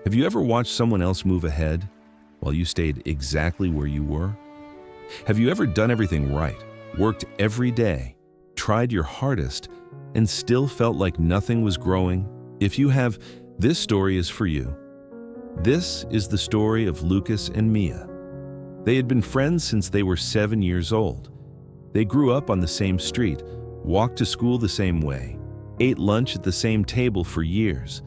Have you ever watched someone else move ahead while you stayed exactly where you were? Have you ever done everything right, worked every day, tried your hardest, and still felt like nothing was growing? If you have, this story is for you. This is the story of Lucas and Mia. They had been friends since they were 7 years old. They grew up on the same street, walked to school the same way, ate lunch at the same table for years.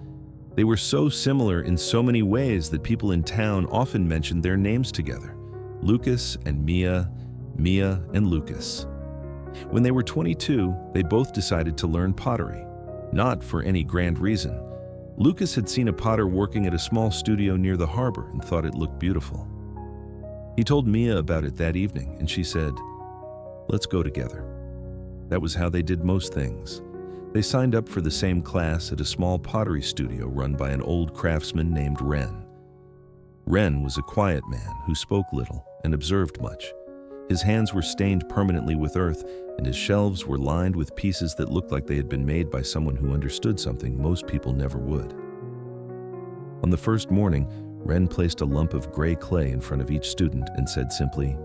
They were so similar in so many ways that people in town often mentioned their names together. Lucas and Mia, Mia and Lucas. When they were 22, they both decided to learn pottery. Not for any grand reason. Lucas had seen a potter working at a small studio near the harbor and thought it looked beautiful. He told Mia about it that evening, and she said, "Let's go together." That was how they did most things. They signed up for the same class at a small pottery studio run by an old craftsman named Ren. Ren was a quiet man who spoke little and observed much. His hands were stained permanently with earth, and his shelves were lined with pieces that looked like they had been made by someone who understood something most people never would. On the first morning, Ren placed a lump of gray clay in front of each student and said simply,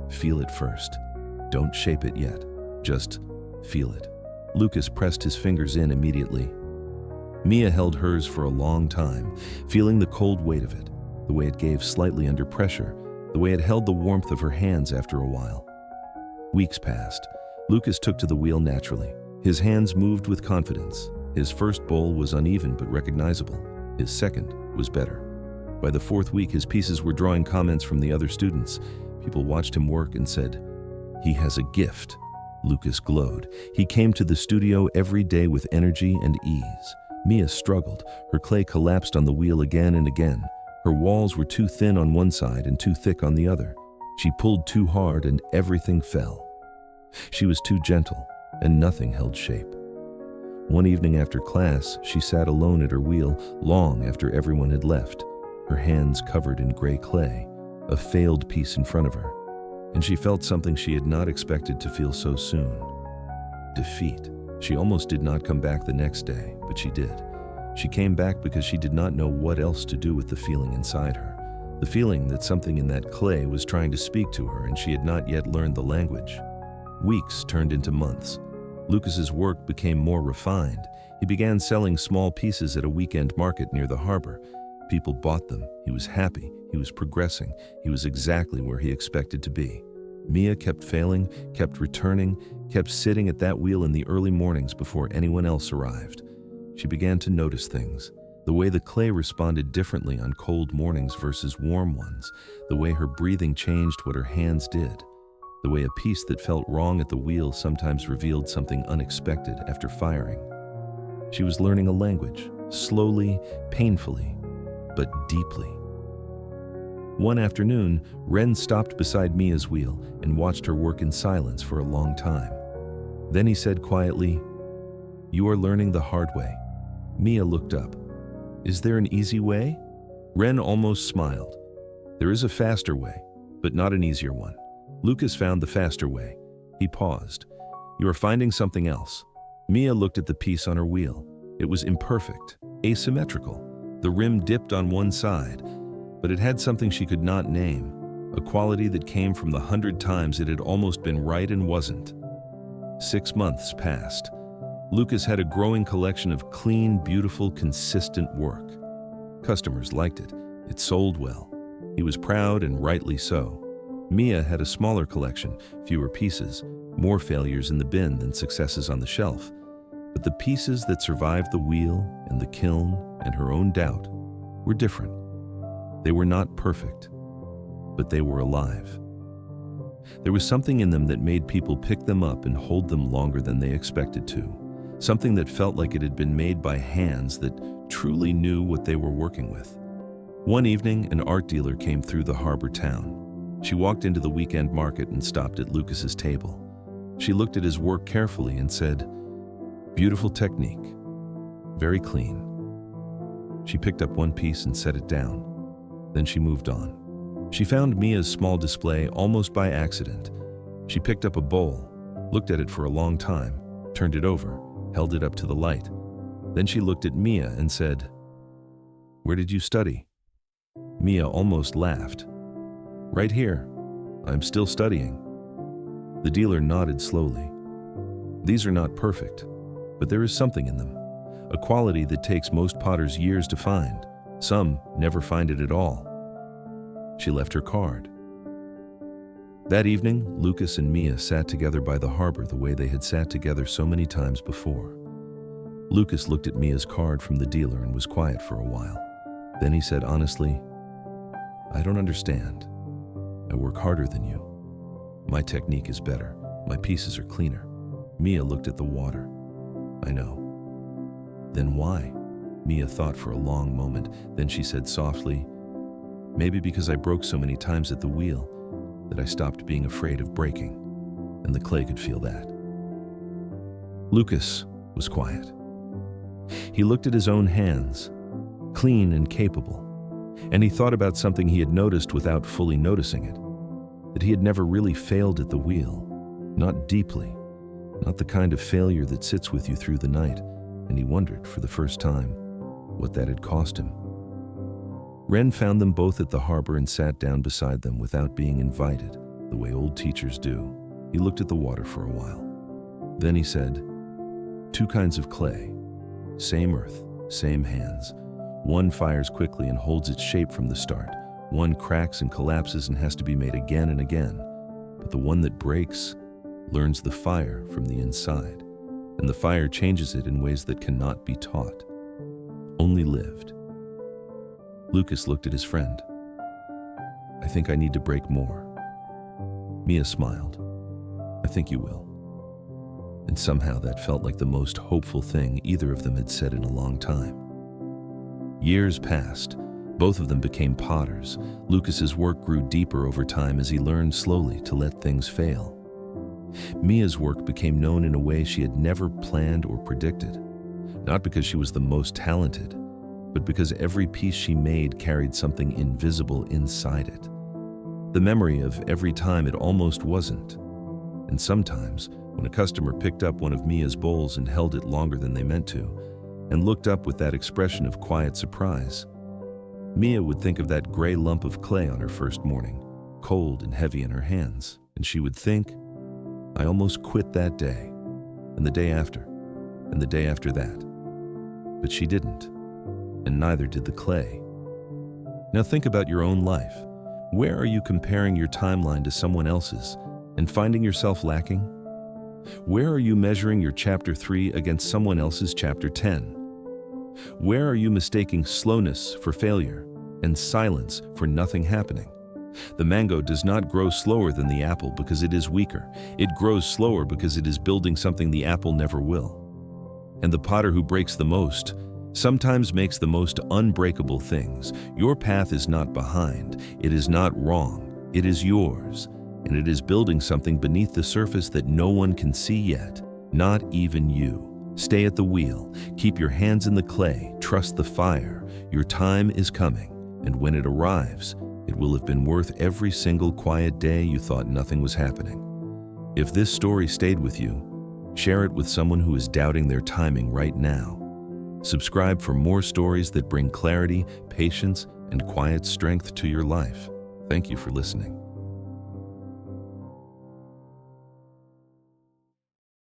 "Feel it first. Don't shape it yet. Just feel it." Lucas pressed his fingers in immediately. Mia held hers for a long time, feeling the cold weight of it, the way it gave slightly under pressure, the way it held the warmth of her hands after a while. Weeks passed. Lucas took to the wheel naturally. His hands moved with confidence. His first bowl was uneven but recognizable. His second was better. By the fourth week, his pieces were drawing comments from the other students. People watched him work and said, "He has a gift." Lucas glowed. He came to the studio every day with energy and ease. Mia struggled. Her clay collapsed on the wheel again and again. Her walls were too thin on one side and too thick on the other. She pulled too hard and everything fell. She was too gentle, and nothing held shape. One evening after class, she sat alone at her wheel long after everyone had left, her hands covered in gray clay, a failed piece in front of her. And she felt something she had not expected to feel so soon. Defeat. She almost did not come back the next day, but she did. She came back because she did not know what else to do with the feeling inside her. The feeling that something in that clay was trying to speak to her and she had not yet learned the language. Weeks turned into months. Lucas's work became more refined. He began selling small pieces at a weekend market near the harbor. People bought them. He was happy. He was progressing. He was exactly where he expected to be. Mia kept failing, kept returning, kept sitting at that wheel in the early mornings before anyone else arrived. She began to notice things. The way the clay responded differently on cold mornings versus warm ones. The way her breathing changed what her hands did. The way a piece that felt wrong at the wheel sometimes revealed something unexpected after firing. She was learning a language, slowly, painfully, but deeply. One afternoon, Ren stopped beside Mia's wheel and watched her work in silence for a long time. Then he said quietly, "You are learning the hard way." Mia looked up. "Is there an easy way?" Ren almost smiled. "There is a faster way, but not an easier one." Lucas found the faster way. He paused. "You are finding something else." Mia looked at the piece on her wheel. It was imperfect, asymmetrical. The rim dipped on one side, but it had something she could not name, a quality that came from the 100 times it had almost been right and wasn't. 6 months passed. Lucas had a growing collection of clean, beautiful, consistent work. Customers liked it. It sold well. He was proud, and rightly so. Mia had a smaller collection, fewer pieces, more failures in the bin than successes on the shelf. But the pieces that survived the wheel and the kiln and her own doubt were different. They were not perfect, but they were alive. There was something in them that made people pick them up and hold them longer than they expected to. Something that felt like it had been made by hands that truly knew what they were working with. One evening, an art dealer came through the harbor town. She walked into the weekend market and stopped at Lucas's table. She looked at his work carefully and said, "Beautiful technique. Very clean." She picked up one piece and set it down. Then she moved on. She found Mia's small display almost by accident. She picked up a bowl, looked at it for a long time, turned it over, held it up to the light. Then she looked at Mia and said, Where did you study? Mia almost laughed. Right here. I'm still studying. The dealer nodded slowly. These are not perfect, but there is something in them, a quality that takes most potters years to find. Some never find it at all. She left her card. That evening, Lucas and Mia sat together by the harbor the way they had sat together so many times before. Lucas looked at Mia's card from the dealer and was quiet for a while. Then he said honestly, I don't understand. I work harder than you. My technique is better. My pieces are cleaner. Mia looked at the water. I know. Then why? Mia thought for a long moment. Then she said softly, maybe because I broke so many times at the wheel that I stopped being afraid of breaking, and the clay could feel that. Lucas was quiet. He looked at his own hands, clean and capable, and he thought about something he had noticed without fully noticing it, that he had never really failed at the wheel, not deeply, not the kind of failure that sits with you through the night, and he wondered for the first time what that had cost him. Ren found them both at the harbor and sat down beside them without being invited, the way old teachers do. He looked at the water for a while. Then he said, 2 kinds of clay, same earth, same hands. One fires quickly and holds its shape from the start. One cracks and collapses and has to be made again and again. But the one that breaks learns the fire from the inside, and the fire changes it in ways that cannot be taught, only lived. Lucas looked at his friend. I think I need to break more. Mia smiled. I think you will. And somehow that felt like the most hopeful thing either of them had said in a long time. Years passed. Both of them became potters. Lucas's work grew deeper over time as he learned slowly to let things fail. Mia's work became known in a way she had never planned or predicted, not because she was the most talented, but because every piece she made carried something invisible inside it. The memory of every time it almost wasn't. And sometimes, when a customer picked up one of Mia's bowls and held it longer than they meant to, and looked up with that expression of quiet surprise, Mia would think of that gray lump of clay on her first morning, cold and heavy in her hands, and she would think, I almost quit that day, and the day after, and the day after that. But she didn't, and neither did the clay. Now think about your own life. Where are you comparing your timeline to someone else's and finding yourself lacking? Where are you measuring your chapter 3 against someone else's chapter 10? Where are you mistaking slowness for failure and silence for nothing happening? The mango does not grow slower than the apple because it is weaker. It grows slower because it is building something the apple never will. And the potter who breaks the most sometimes makes the most unbreakable things. Your path is not behind. It is not wrong. It is yours. And it is building something beneath the surface that no one can see yet, not even you. Stay at the wheel. Keep your hands in the clay. Trust the fire. Your time is coming. And when it arrives, it will have been worth every single quiet day you thought nothing was happening. If this story stayed with you, share it with someone who is doubting their timing right now. Subscribe for more stories that bring clarity, patience, and quiet strength to your life. Thank you for listening.